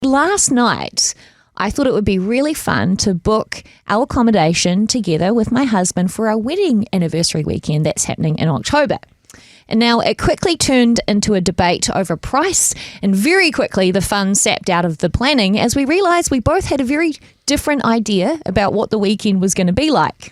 Last night, I thought it would be really fun to book our accommodation together with my husband for our wedding anniversary weekend that's happening in October. And now it quickly turned into a debate over price, and very quickly the fun sapped out of the planning as we realised we both had a very different idea about what the weekend was going to be like.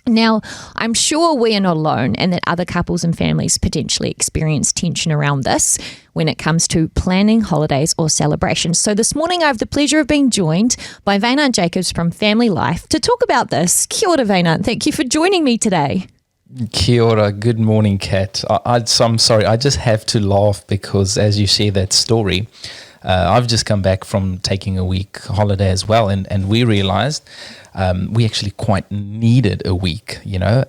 Now, I'm sure we are not alone and that other couples and families potentially experience tension around this when it comes to planning holidays or celebrations. So this morning I have the pleasure of being joined by Vaynant Jacobs from Family Life to talk about this. Kia ora, Vaynant. Thank you for joining me today. Kia ora. Good morning, Kat. I'm sorry, I just have to laugh because as you share that story, I've just come back from taking a week holiday as well, and we realized we actually quite needed a week,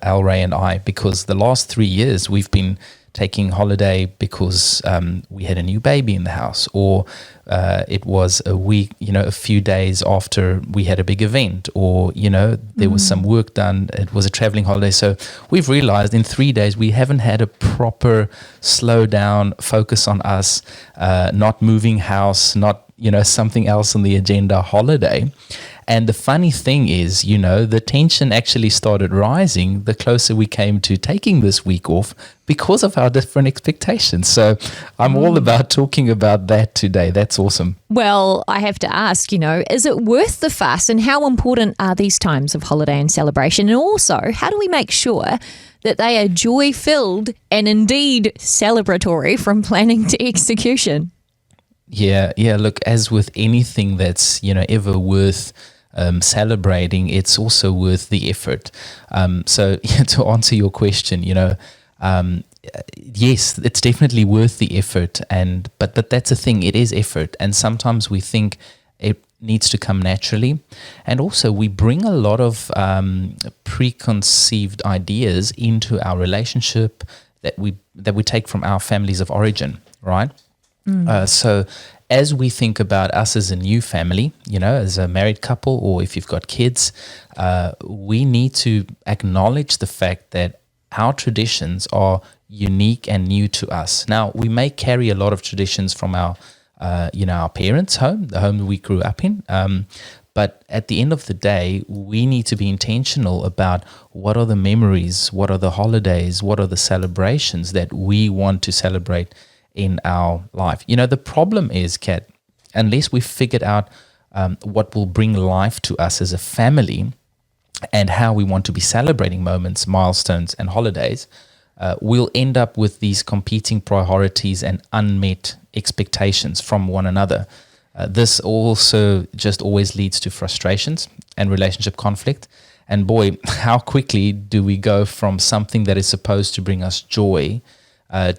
Al Ray and I, because the last 3 years we've been taking holiday because we had a new baby in the house, or it was a week, a few days after we had a big event, or, there was some work done. It was a traveling holiday. So we've realized in 3 days we haven't had a proper slow down, focus on us, not moving house, not, something else on the agenda holiday. And the funny thing is, the tension actually started rising the closer we came to taking this week off because of our different expectations. So I'm all about talking about that today. That's awesome. Well, I have to ask, is it worth the fuss, and how important are these times of holiday and celebration? And also, how do we make sure that they are joy-filled and indeed celebratory from planning to execution? Yeah. Look, as with anything that's, ever worth celebrating, it's also worth the effort. So to answer your question, yes, it's definitely worth the effort, but that's the thing, it is effort, and sometimes we think it needs to come naturally, and also we bring a lot of preconceived ideas into our relationship that we take from our families of origin, right? So as we think about us as a new family, as a married couple, or if you've got kids, we need to acknowledge the fact that our traditions are unique and new to us. Now, we may carry a lot of traditions from our parents' home, the home we grew up in, but at the end of the day, we need to be intentional about what are the memories, what are the holidays, what are the celebrations that we want to celebrate in our life. The problem is, Kat, unless we figured out what will bring life to us as a family and how we want to be celebrating moments, milestones, and holidays, we'll end up with these competing priorities and unmet expectations from one another. This also just always leads to frustrations and relationship conflict. And boy, how quickly do we go from something that is supposed to bring us joy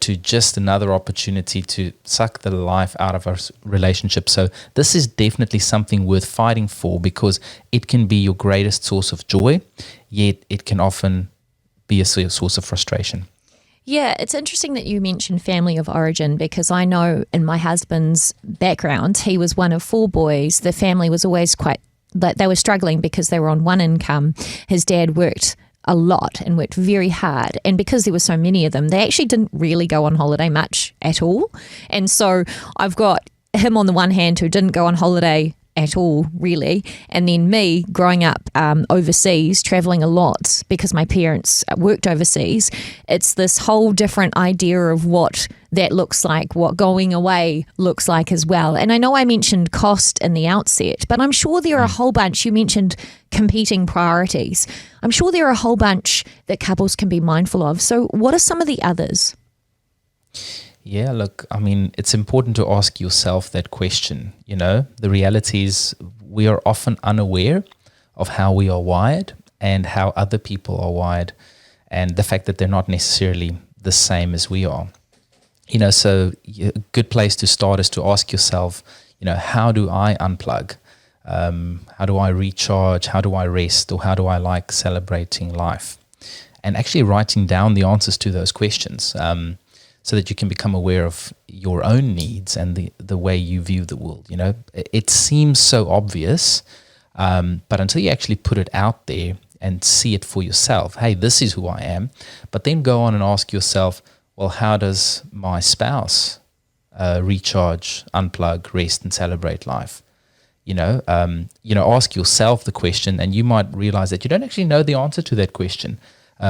to just another opportunity to suck the life out of our relationship. So this is definitely something worth fighting for, because it can be your greatest source of joy, yet it can often be a source of frustration. Yeah, it's interesting that you mentioned family of origin, because I know in my husband's background, he was one of 4 boys. The family was always they were struggling because they were on one income. His dad worked a lot and worked very hard, and because there were so many of them, they actually didn't really go on holiday much at all. And so I've got him on the one hand who didn't go on holiday at all, really, and then me growing up overseas, traveling a lot because my parents worked overseas. It's this whole different idea of what that looks like, what going away looks like as well. And I know I mentioned cost in the outset, but I'm sure there are a whole bunch. You mentioned competing priorities. I'm sure there are a whole bunch that couples can be mindful of. So what are some of the others? Yeah, look, it's important to ask yourself that question. The reality is we are often unaware of how we are wired and how other people are wired, and the fact that they're not necessarily the same as we are. So a good place to start is to ask yourself, how do I unplug? How do I recharge? How do I rest? Or how do I like celebrating life? And actually writing down the answers to those questions, so that you can become aware of your own needs and the way you view the world. It seems so obvious, but until you actually put it out there and see it for yourself, hey, this is who I am, but then go on and ask yourself, well, how does my spouse recharge, unplug, rest, and celebrate life? Ask yourself the question, and you might realize that you don't actually know the answer to that question,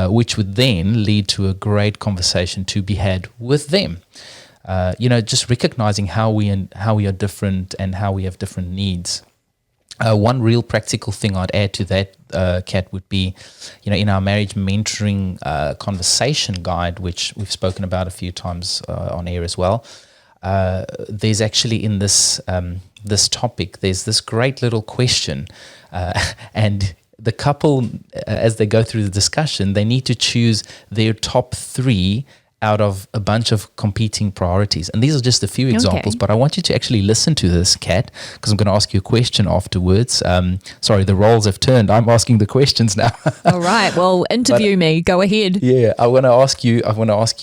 which would then lead to a great conversation to be had with them. Just recognizing how we are different and how we have different needs. One real practical thing I'd add to that, Kat, would be, in our marriage mentoring conversation guide, which we've spoken about a few times on air as well. There's actually in this topic, there's this great little question, and the couple, as they go through the discussion, they need to choose their top 3 out of a bunch of competing priorities. And these are just a few examples, but I want you to actually listen to this, Kat, because I'm going to ask you a question afterwards. Sorry, the roles have turned. I'm asking the questions now. All right. Well, interview me. Go ahead. Yeah, I want to ask you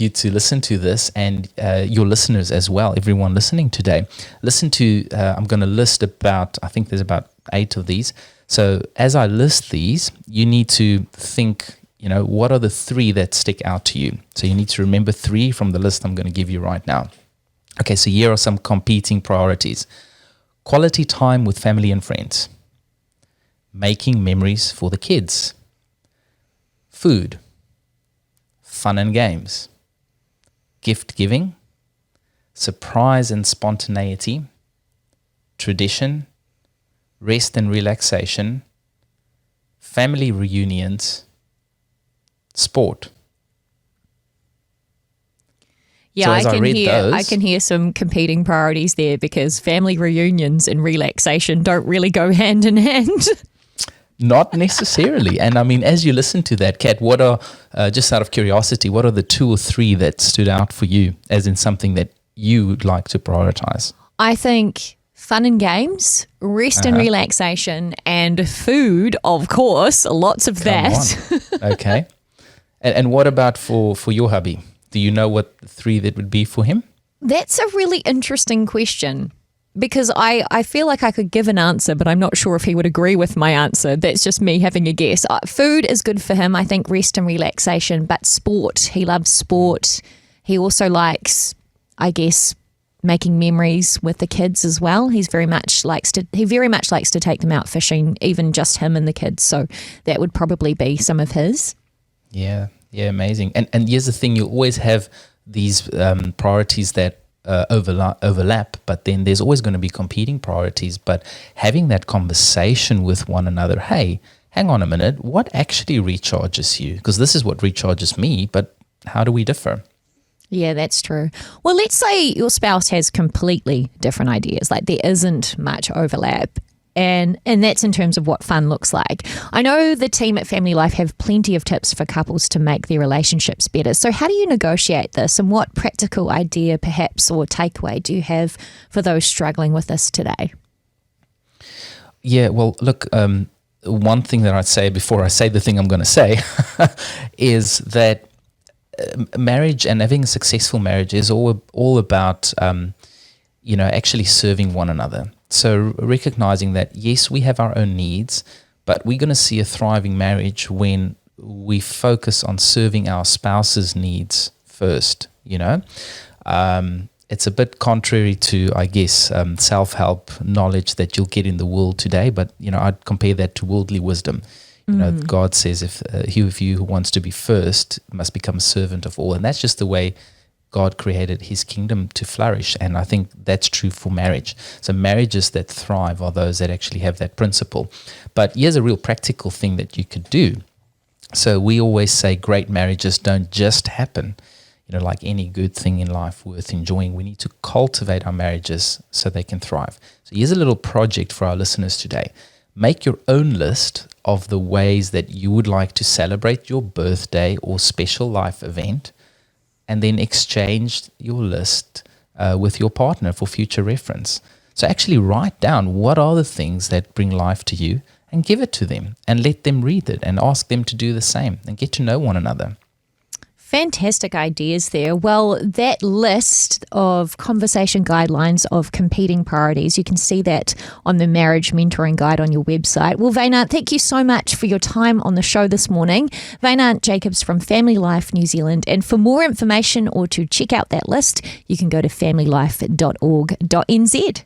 to listen to this, and your listeners as well, everyone listening today. Listen to, I'm going to list I think there's about 8 of these. So as I list these, you need to think, what are the 3 that stick out to you? So you need to remember 3 from the list I'm going to give you right now. Okay, so here are some competing priorities. Quality time with family and friends. Making memories for the kids. Food. Fun and games. Gift giving. Surprise and spontaneity. Tradition. Rest and relaxation. Family reunions. Sport. Yeah, so I can hear some competing priorities there, because family reunions and relaxation don't really go hand in hand. Not necessarily. And I mean, as you listen to that, Kat, what are, just out of curiosity, what are the 2 or 3 that stood out for you as in something that you would like to prioritize? I think fun and games, rest and relaxation, and food, of course, lots of that. Okay. And what about for your hubby? Do you know what 3 that would be for him? That's a really interesting question, because I feel like I could give an answer, but I'm not sure if he would agree with my answer. That's just me having a guess. Food is good for him, I think, rest and relaxation, but sport. He loves sport. He also likes, I guess, making memories with the kids as well. He very much likes to take them out fishing, even just him and the kids. So that would probably be some of his. Yeah, amazing. And here's the thing, you always have these priorities that overlap, but then there's always going to be competing priorities. But having that conversation with one another, hey, hang on a minute, what actually recharges you? Because this is what recharges me, but how do we differ? Yeah, that's true. Well, let's say your spouse has completely different ideas, like there isn't much overlap. And that's in terms of what fun looks like. I know the team at Family Life have plenty of tips for couples to make their relationships better. So how do you negotiate this, and what practical idea perhaps or takeaway do you have for those struggling with this today? Yeah, well, look, one thing that I'd say before I say the thing I'm going to say is that marriage and having a successful marriage is all about, actually serving one another. So recognizing that, yes, we have our own needs, but we're going to see a thriving marriage when we focus on serving our spouse's needs first, It's a bit contrary to, I guess, self-help knowledge that you'll get in the world today, but, I'd compare that to worldly wisdom. God says if he of you who wants to be first must become a servant of all. And that's just the way God created his kingdom to flourish. And I think that's true for marriage. So marriages that thrive are those that actually have that principle. But here's a real practical thing that you could do. So we always say great marriages don't just happen. Like any good thing in life worth enjoying, we need to cultivate our marriages so they can thrive. So here's a little project for our listeners today. Make your own list of the ways that you would like to celebrate your birthday or special life event, and then exchange your list with your partner for future reference. So actually write down what are the things that bring life to you and give it to them and let them read it and ask them to do the same and get to know one another. Fantastic ideas there. Well, that list of conversation guidelines of competing priorities, you can see that on the Marriage Mentoring Guide on your website. Well, Vainant, thank you so much for your time on the show this morning. Vainant Jacobs from Family Life New Zealand. And for more information or to check out that list, you can go to familylife.org.nz.